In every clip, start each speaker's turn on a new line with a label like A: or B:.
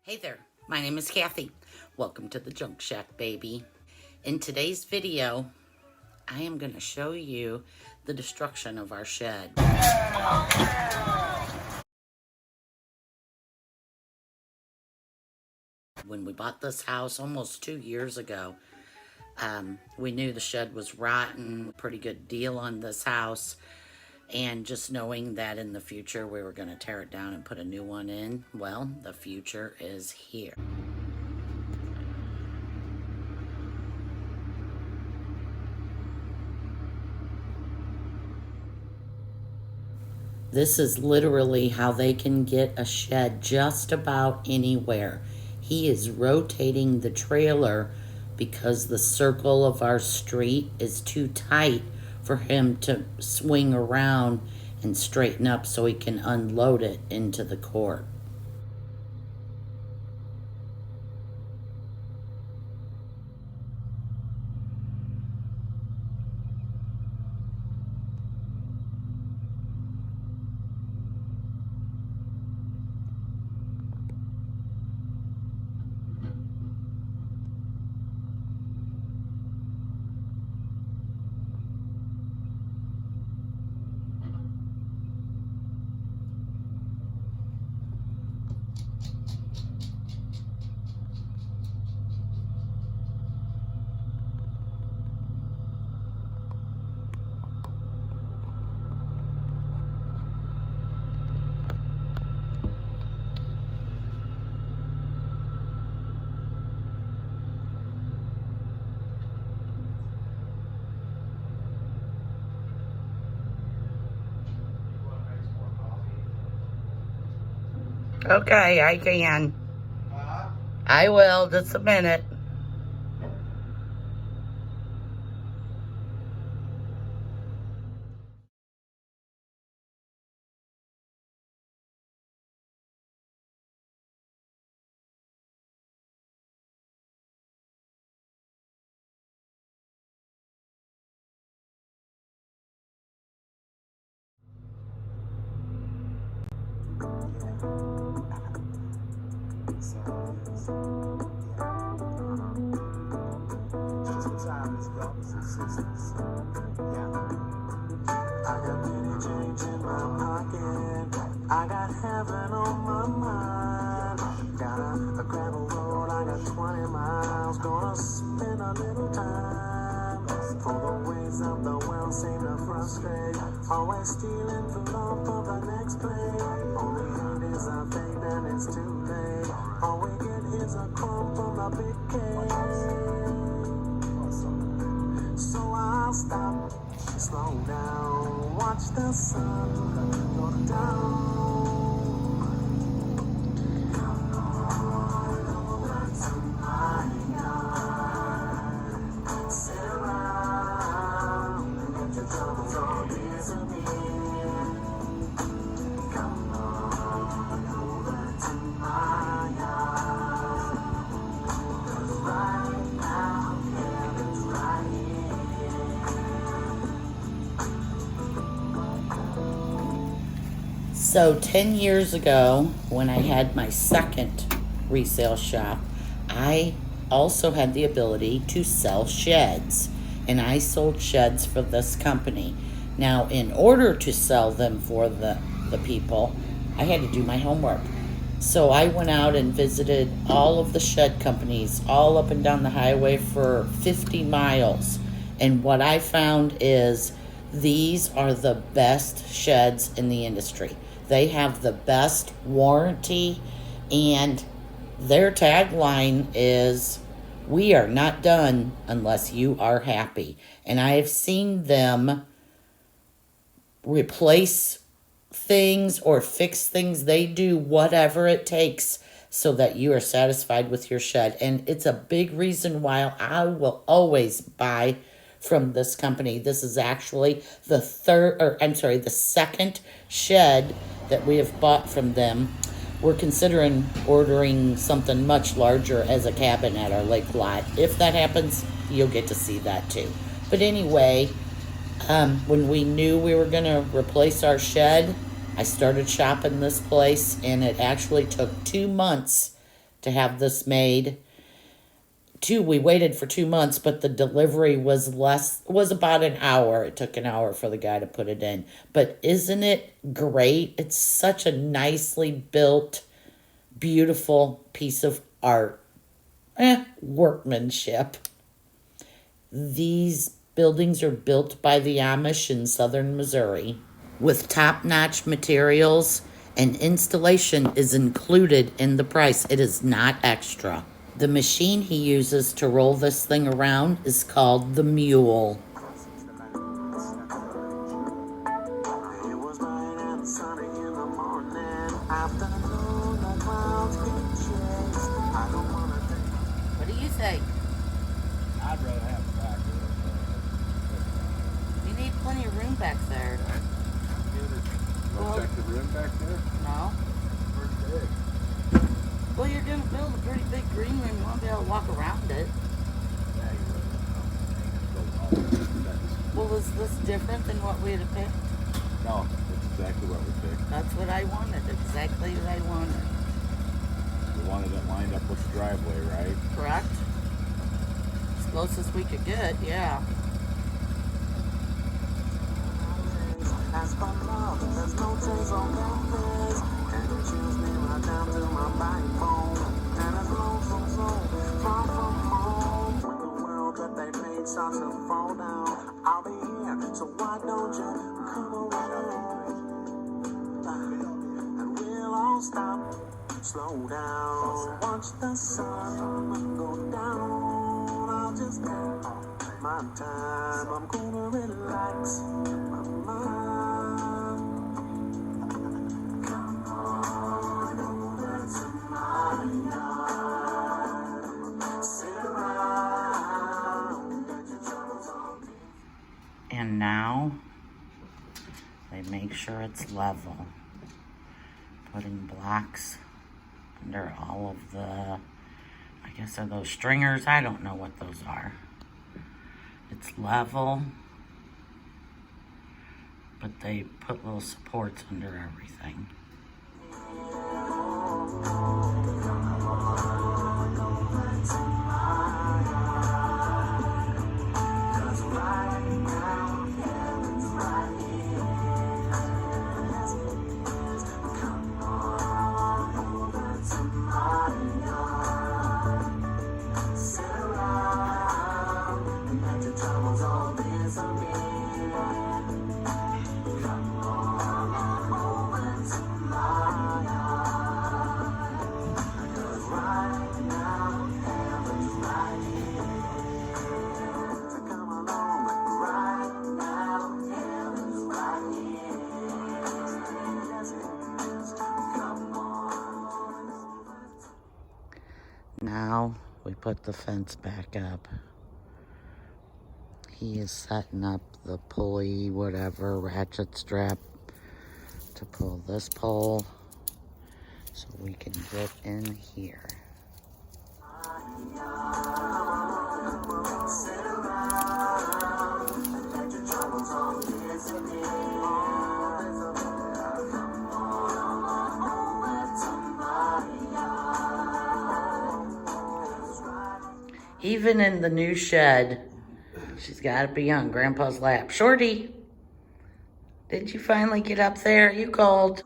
A: Hey there, my name is Kathy. Welcome to the Junk Shack, baby. In today's video, I am going to show you the destruction of our shed. When we bought this house almost 2 years ago, we knew the shed was rotten, pretty good deal on this house. And just knowing that in the future we were going to tear it down and put a new one in, well, the future is here. This is literally how they can get a shed just about anywhere. He is rotating the trailer because the circle of our street is too tight for him to swing around and straighten up so he can unload it into the court. Okay, I can. I will, just a minute.
B: I got heaven on my mind. Got a gravel road, I got 20 miles. Gonna spend a little time. For the ways of the world seem to frustrate. Always stealing the love for the next play. Only hate is a fate and it's too late. All we get is a crumb from the big cave. So I'll stop, slow down, watch the sun go down.
A: So 10 years ago, when I had my second resale shop, I also had the ability to sell sheds. And I sold sheds for this company. Now, in order to sell them for the people, I had to do my homework. So I went out and visited all of the shed companies all up and down the highway for 50 miles. And what I found is these are the best sheds in the industry. They have the best warranty, and their tagline is, "We are not done unless you are happy." And I have seen them replace things or fix things. They do whatever it takes so that you are satisfied with your shed. And it's a big reason why I will always buy from this company. This is actually the second shed that we have bought from them. We're considering ordering something much larger as a cabin at our lake lot. If that happens, you'll get to see that too. But anyway, when we knew we were going to replace our shed, I started shopping this place, and it actually took 2 months to have this made. We waited for 2 months, but the delivery was about an hour. It took an hour for the guy to put it in. But isn't it great? It's such a nicely built, beautiful piece of art. Workmanship. These buildings are built by the Amish in southern Missouri with top-notch materials, and installation is included in the price. It is not extra. The machine he uses to roll this thing around is called the mule.
B: It was bright and sunny in the morning. Afternoon, the clouds get chased. I don't wanna take.
A: What do you think?
C: I'd rather have it back there.
A: You need plenty of room back there.
C: Wanna check the room back there?
A: No?
C: Pretty big.
A: Well, you're going to build a pretty big green room. You want to be able to walk around it.
C: Yeah, you're right.
A: Well, is this different than what we had picked?
C: No, that's exactly what we picked.
A: That's what I wanted. Exactly what I wanted.
C: We wanted it lined up with the driveway, right?
A: Correct? As close as we could get, yeah.
B: As for love, there's no taste on that face. And it chills me right down to my backbone. And as lonesome soul, far from home. When the world that they made starts to fall down, I'll be here, so why don't you come around? And we'll all stop, slow down, watch the sun go down. I'll just take my time, I'm gonna relax my mind. Come on over to my yard. Sit around, let your troubles all be.
A: And now they make sure it's level. Putting blocks under all of the, I guess are those stringers? I don't know what those are. It's level, but they put little supports under everything. Now we put the fence back up. He is setting up the pulley, whatever, ratchet strap to pull this pole so we can get in here. Even in the new shed, she's got to be on Grandpa's lap. Shorty, did you finally get up there? You called.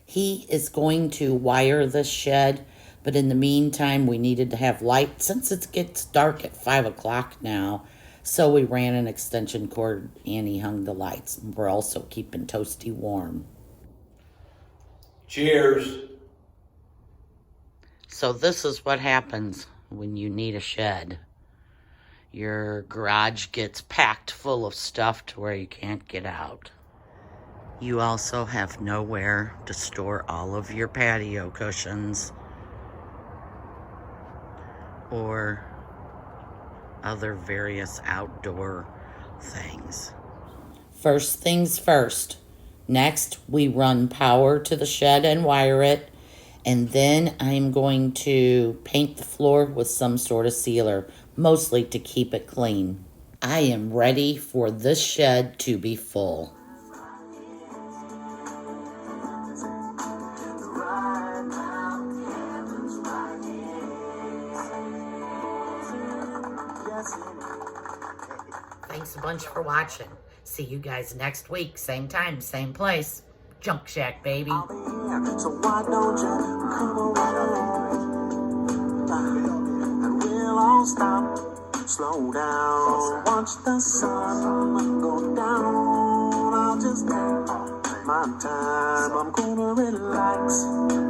A: He is going to wire this shed, but in the meantime, we needed to have light since it gets dark at 5 o'clock now. So we ran an extension cord and he hung the lights. We're also keeping Toasty warm.
D: Cheers.
A: So this is what happens when you need a shed. Your garage gets packed full of stuff to where you can't get out. You also have nowhere to store all of your patio cushions or other various outdoor things. First things first. Next, we run power to the shed and wire it. And then I'm going to paint the floor with some sort of sealer, mostly to keep it clean. I am ready for this shed to be full.
B: yes.
A: Thanks a bunch for watching. See you guys next week. Same time, same place. Junk Shack, baby.
B: I'll be here, so why don't you come around? And we'll all stop, slow down, watch the sun go down. I'll just take my time, I'm gonna relax.